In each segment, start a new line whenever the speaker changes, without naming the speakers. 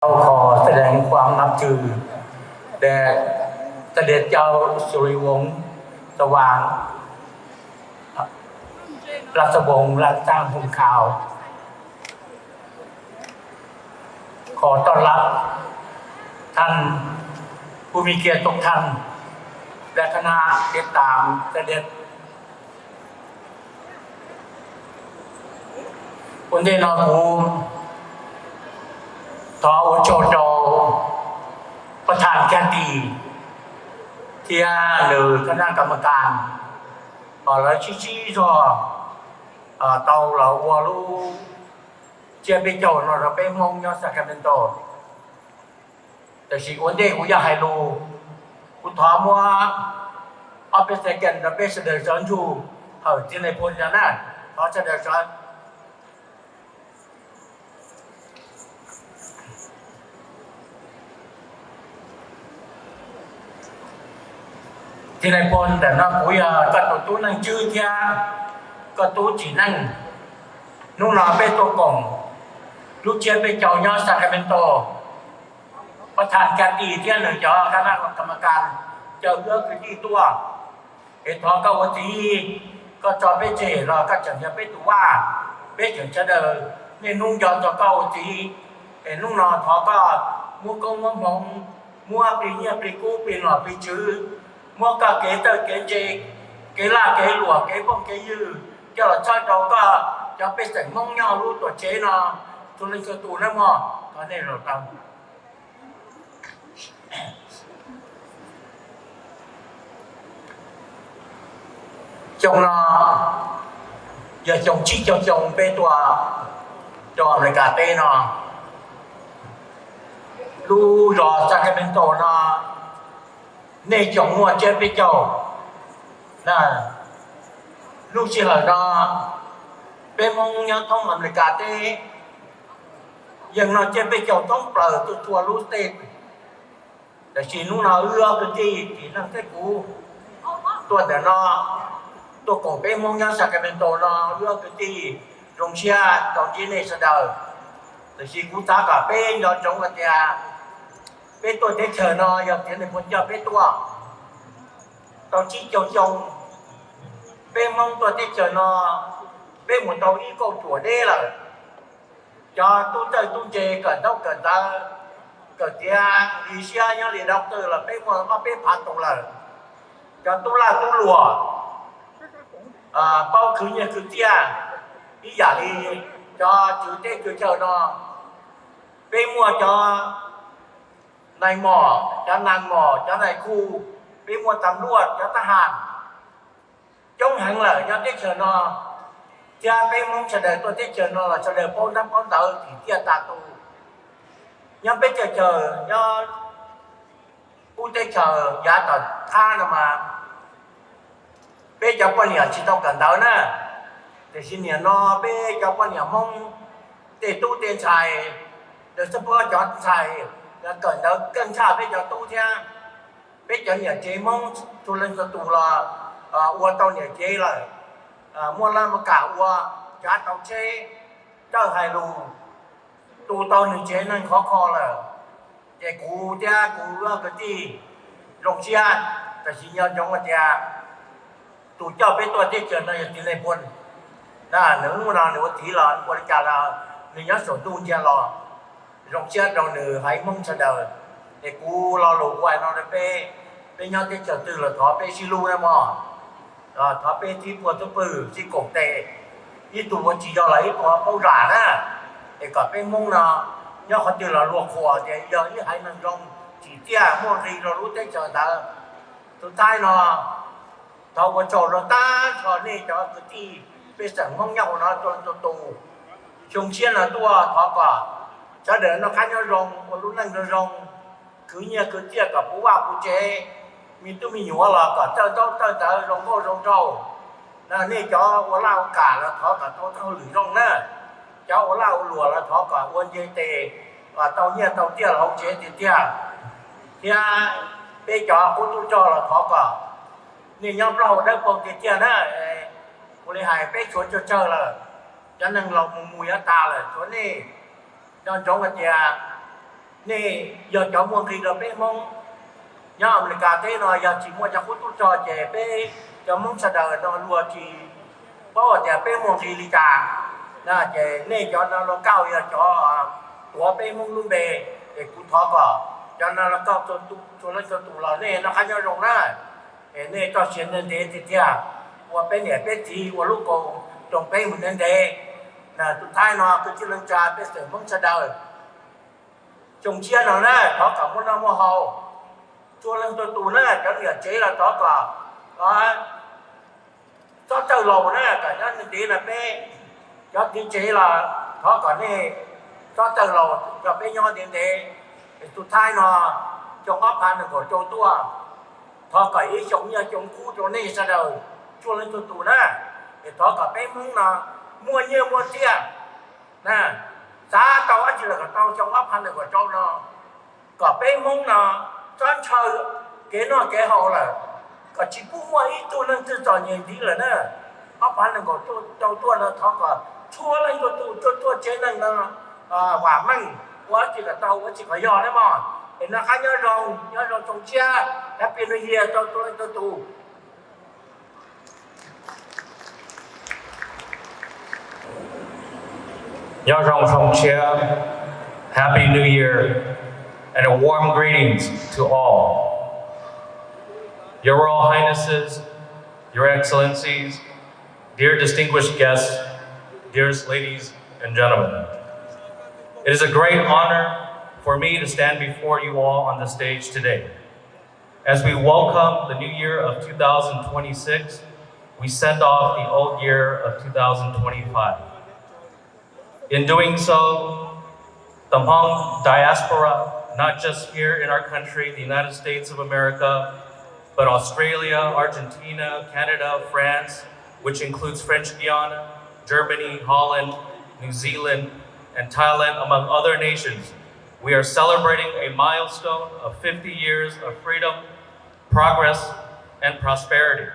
เราขอแสดงความนับถือแด่เสด็จเจ้าสุริวงศ์สว่างราชวงศ์รัชจ้างหุ่นขาวขอต้อนรับท่านผู้มีเกียรติทุกท่านและคณะติดตามเสด็จคนที่นอภูมิทออุโจโจประธานแคตีเทียหรือคณะกรรมการแล้วชี้cho tàu là walu chia bên chỗ nó là bên Hmong nhau Sacramentoแต่สิ่งวันเด็กกูอยากให้รู้กูถามว่าเอาเป็นเซกันเราเป็นเสด็จสอนชูที่ในพลอย่างนั้นเขาเสด็จสอนที่ในพลแต่น่าคุยก็ตัวนั่งชื่อเทียก็ตัวจีนั่งนู่นน่ะเป็นตัวกล่องลูกเชียร์เป็นเจ้าเนาะซาคราเมนโตประธานแคตีเที่ยหนึ่งเจ้าคณะกรรมการเจ้าเลือกคือที่ตัวเอ็ดทองก็วันที่ก็จอไปเจเราก็จังจะไปตัวว่าไปจังจะเดินเนี่ยนุ่งยอนจะก็วันที่เอ็นุ่งนอนทอก็มัวกงมัวมองมัวปีเนี่ยปีกู้ปีหล่อปีชื้อมัวก็เกตเกเจเกล่าเกหลวงเกป้องเกยือเจ้าชายเราก็จะไปใส่มองเงารู้ตัวเจเนาะตัวเล็กตัวนั่นมั้งตอนนี้เราทำchồng nó giờ chồng chi cho chồng bê tòa cho người cả tê nó lu rò Sacramento nó nê chồng mua chơi bê chồng nè lu chỉ là nó bê mong nhau thông làm người cả tê giờ nó chơi bê chồng thông bờ từ chùa lu tê để chỉ lúc nào ưa cái gì chỉ năng cái cúตัวแต่นอตัวของเป็นมองยังสักเป็นตัวนอเรื่องคือที่โรงเชียตอนที่ในสะเดาแต่ชีกุตากับเป็นยอดจงกันเนี่ยเป็นตัวเด็กเฉยนออยากเห็นในคนจะเป็นตัวตอนที่เจ้าจงเป็นมองตัวเด็กเฉยนอเป็นหมุนตัวอีโก้ตัวเด้เลยcho tôi chơi tôi chơi cần đâu cần ta cần tia đi xe nhau đi đọc từ là bên mà có bên phạt tổng là cho tôi là tôi lùa bao khứ nhà khứ tia đi giả đi cho chữ tết chữ chờ nó bên mua cho này mỏ cho nàng mỏ cho này khu bên mua tắm luộc cho ta hàn trong hàng lợi cho tết chờ nó cha bên mong chờ đợi tôi tết chờ nó là chờ đợi bốn năm con tàu thì tia ta tu nhưng bây giờ chờ do u tết chờ giá tận tha là mà bây giờ quan nhà chỉ tao cần đó nè để xin nhà nó bây giờ quan nhà mong để tu tiền xài để sắp qua chọn xài là cần đó cần xài bây giờ tu theo bây giờ nhà chế mong tu lên cho tu là qua tao nhà chế là mua làm một cả qua giá tao chế cho hai lù tu tao nhà chế nên khó khăn là để cụ cha cụ cái gì rộng xeแต่สิ่งยอดจงว่าจะตัวเจ้าเป็นตัวที่เกิดในที่ในพลน่ะหนึ่งวันหนึ่งวันที่เราบริการเราหนึ่งยอดส่วนตู้เจ้าเรารองเชื่อเราหนึ่งให้มุ่งเสด็จแต่กูเราหลงไว้เราได้เป็นยอดที่เกิดตื่นเราถอไปชิลูนะมั้งถอไปที่ปวดตัวปืนที่กบเตะยี่ตัววันจีเราไหลพอเขาด่านะแต่ก็เป็นมุ่งเนาะยอดเขาตื่นเราลวกคอแต่ยอดที่ให้มันลงchỉ tia mua gì rồi lúc đấy chờ ta tụi tai nó thầu vào chỗ rồi ta cho nên cho cái gì bây giờ mong nhau nó cho tù chung chiên là tua thọ quả cho để nó khai nhau rong một lúc này nó rong cứ như cứ tia cả phú vào phú chế mình tôi mình nhủ là cả tơ rong cô rong trâu là nên cho của lao cả là thọ cả tôi lưỡi rong nè cho của lao lùa là thọ cả quân dây tề và tàu tia là không chế tiền tia thì bây giờ tôi cho là khó cả nên nhómเราได้ปกติเนะบริหารไปชวนเจอเลยจะนั่งเรามุยตาเลยชวนนี่ย้อนจงกันเจ้า nè giờ cho mua gì rồi bé mong nhớ America thế nó giờ chỉ mua cho phút cho trẻ bé cho mong sao đời nó lùa chỉ có trẻ bé mua gì đi cả là trẻ nè cho nó cao giờ cho tuổi bé mong luôn về để cụ thọ cả cho nó cao cho nó tụ là nè nó khai nhau rộng ra nè cho chuyện nên thế thìว่าเป็นเนี่ยเป็นทีว่าลูกโกตรงไปเหมือนนั่นเองนะสุดท้ายเนาะคือที่ลังจาเป็นเสริมมั่งสะเดาจงเชียร์เรานะท้อกับมันน้ำมันเฮาชวนลังตัวตูนะจะเหยียดเจ๊เราท้อกับท้อเจ้าเรานะกับนั่นดีนะเป้จะที่เจ๊เราท้อกับนี่ท้อเจ้าเราจะเป็นย้อนเดียนเดสุดท้ายเนาะจงอัพพันหนึ่งของโจตัวท้อกับอีจงเนี่ยจงคู่ตัวนี้สะเดาchua lên tụt tụt nè, để thọ cả bé mông là mua nhiều mua tiền, nè, giá tàu anh chỉ là tàu trong ấp hành được của châu nó, cả bé mông là chán chơi cái họ là, cả chỉ cũng mua ít tụi nên tự chọn nhiều tí là nè, ấp hành được của châu tua nó thọ cả chua lên tụt tụt trên này nó quả măng, quá chỉ là tàu quá chỉ có giò đấy mà, để nó khai nhớ rồng trồng chia, happy new year cho tôi lên tụt
Nhớ rong from Chue, Happy New Year, and a warm greetings to all. Your Royal Highnesses, Your Excellencies, dear distinguished guests, dearest ladies and gentlemen. It is a great honor for me to stand before you all on the stage today. As we welcome the new year of 2026, we send off the old year of 2025. In doing so, the Hmong diaspora, not just here in our country, the United States of America, but Australia, Argentina, Canada, France, which includes French Guiana, Germany, Holland, New Zealand, and Thailand, among other nations, we are celebrating a milestone of 50 years of freedom, progress, and prosperity.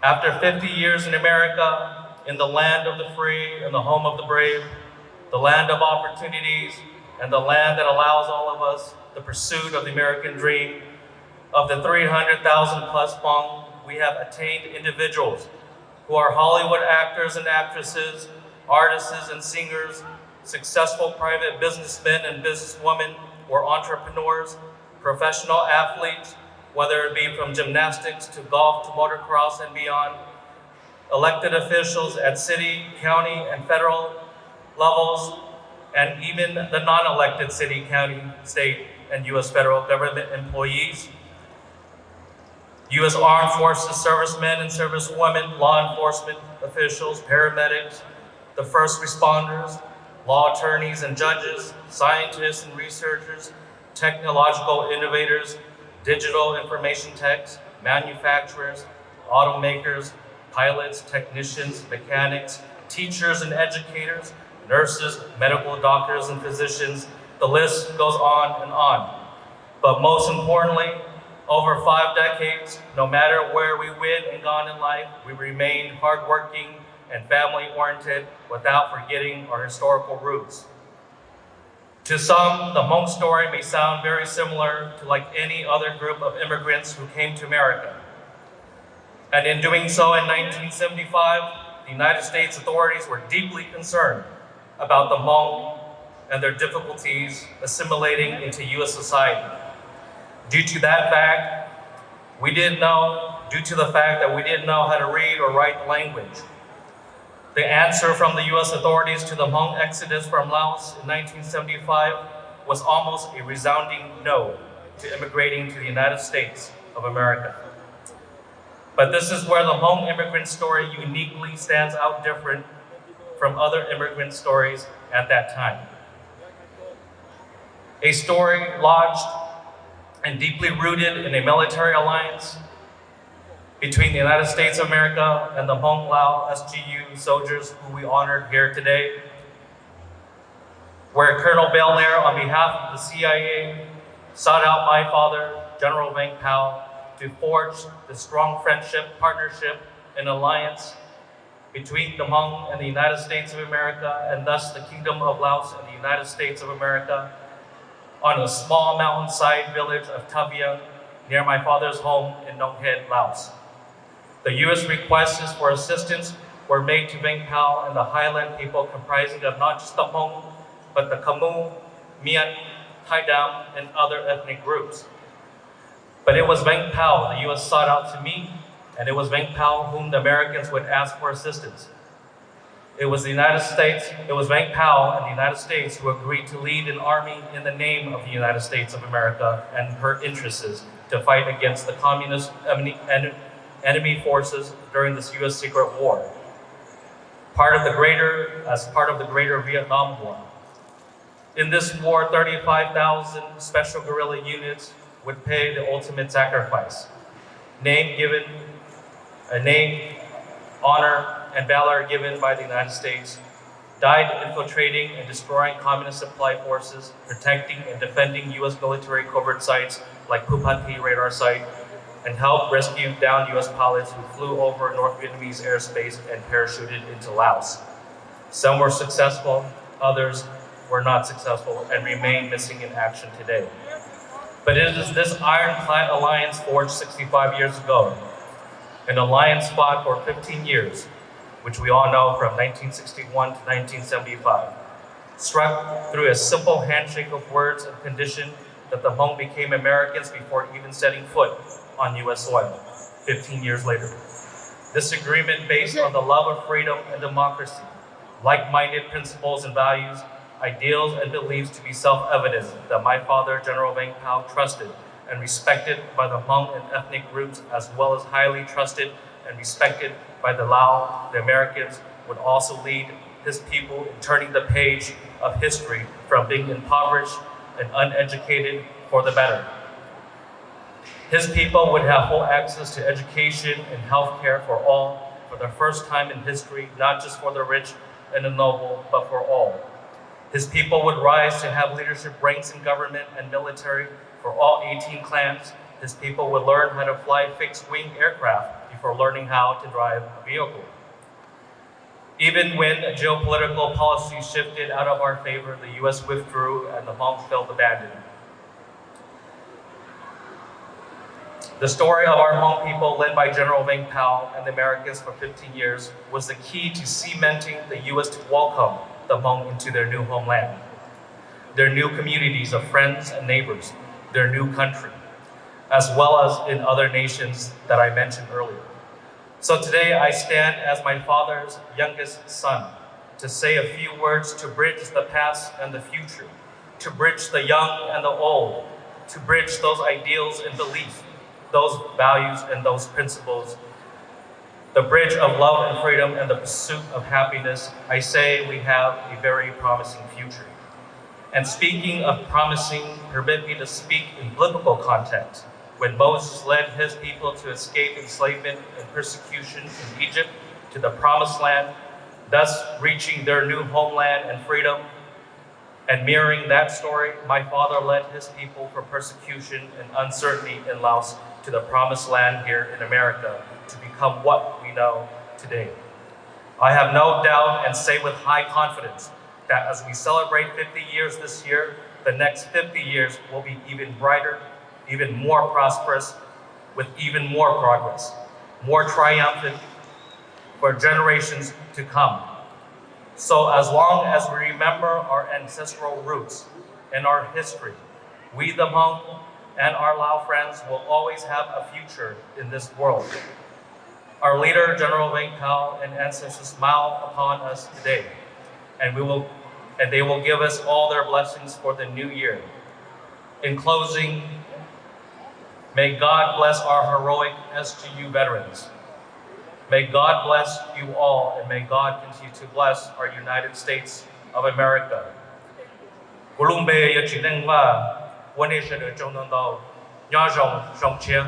After 50 years in America, in the land of the free and the home of the brave, the land of opportunities, and the land that allows all of us the pursuit of the American dream, of the 300,000 plus Hmong, we have attained individuals who are Hollywood actors and actresses, artists and singers, successful private businessmen and businesswomen, or entrepreneurs, professional athletes, whether it be from gymnastics to golf to motocross and beyond, elected officials at city, county, and federal levels, and even the non-elected city, county, state, and U.S. federal government employees, U.S. Armed Forces servicemen and servicewomen, law enforcement officials, paramedics, the first responders, law attorneys and judges, scientists and researchers, technological innovators, digital information techs, manufacturers, automakers, pilots, technicians, mechanics, teachers and educators, nurses, medical doctors and physicians. The list goes on and on. But most importantly, over 5 decades, no matter where we went and gone in life, we remained hardworking and family-oriented without forgetting our historical roots. To some, the Hmong story may sound very similar to like any other group of immigrants who came to America. And in doing so in 1975, the United States authorities were deeply concerned about the Hmong and their difficulties assimilating into U.S. society. Due to the fact that we didn't know how to read or write the language. The answer from the U.S. authorities to the Hmong exodus from Laos in 1975 was almost a resounding no to immigrating to the United States of America. But this is where the Hmong immigrant story uniquely stands out different from other immigrant stories at that time. A story lodged and deeply rooted in a military alliance between the United States of America and the Hmong Lao SGU soldiers who we honored here today, where Colonel Belair, on behalf of the CIA, sought out my father, General Vang, to forge the strong friendship, partnership, and alliance between the Hmong and the United States of America, and thus the Kingdom of Laos and the United States of America, on a small mountainside village of Taviang near my father's home in Nong Head, Laos. The U.S. requests for assistance were made to Vang Pao and the highland people comprising of not just the Hmong, but the Khmu, Mian, Tai Dam, and other ethnic groups. But it was Vang Pao the U.S. sought out to meet, and it was Vang Pao whom the Americans would ask for assistance. It was Vang Pao and the United States who agreed to lead an army in the name of the United States of America and her interests to fight against the communist enemy forces during this U.S. secret war, part of the greater Vietnam War. In this war, 35,000 special guerrilla units would pay the ultimate sacrifice. Name, honor, and valor given by the United States, died infiltrating and destroying communist supply forces, protecting and defending U.S. military covert sites like Pupati radar site, and helped rescue downed U.S. pilots who flew over North Vietnamese airspace and parachuted into Laos. Some were successful, others were not successful and remain missing in action today. But it is this ironclad alliance forged 65 years ago, an alliance fought for 15 years, which we all know from 1961 to 1975, struck through a simple handshake of words and condition that the Hmong became Americans before even setting foot on U.S. soil 15 years later. This agreement based on the love of freedom and democracy, like-minded principles and values, ideals and beliefs to be self-evident that my father, General Vang Pao, trusted and respected by the Hmong and ethnic groups, as well as highly trusted and respected by the Lao, the Americans, would also lead his people in turning the page of history from being impoverished and uneducated for the better. His people would have full access to education and health care for all for the first time in history, not just for the rich and the noble, but for all. His people would rise to have leadership ranks in government and military for all 18 clans. His people would learn how to fly fixed-wing aircraft before learning how to drive a vehicle. Even when geopolitical policy shifted out of our favor, the U.S. withdrew and the Hmong felt abandoned. The story of our Hmong people, led by General Vang Pao and the Americans for 15 years, was the key to cementing the U.S. to welcome the Hmong into their new homeland, their new communities of friends and neighbors, their new country, as well as in other nations that I mentioned earlier. So today I stand as my father's youngest son to say a few words to bridge the past and the future, to bridge the young and the old, to bridge those ideals and beliefs, those values and those principles, the bridge of love and freedom and the pursuit of happiness. I say we have a very promising future. And speaking of promising, permit me to speak in biblical context. When Moses led his people to escape enslavement and persecution in Egypt to the promised land, thus reaching their new homeland and freedom, and mirroring that story, my father led his people from persecution and uncertainty in Laos to the promised land here in America to become what we know today. I have no doubt and say with high confidence that as we celebrate 50 years this year, the next 50 years will be even brighter, even more prosperous, with even more progress, more triumphant for generations to come. So as long as we remember our ancestral roots and our history, we the Hmong and our Lao friends will always have a future in this world. Our leader, General Vang Pao, and ancestors smile upon us today, and they will give us all their blessings for the new year. In closing, may God bless our heroic SGU veterans. May God bless you all, and may God continue to bless our United States of America. Chineng và One Nation ở trong đồng đầu, nhỏ rộng, rộng chiến.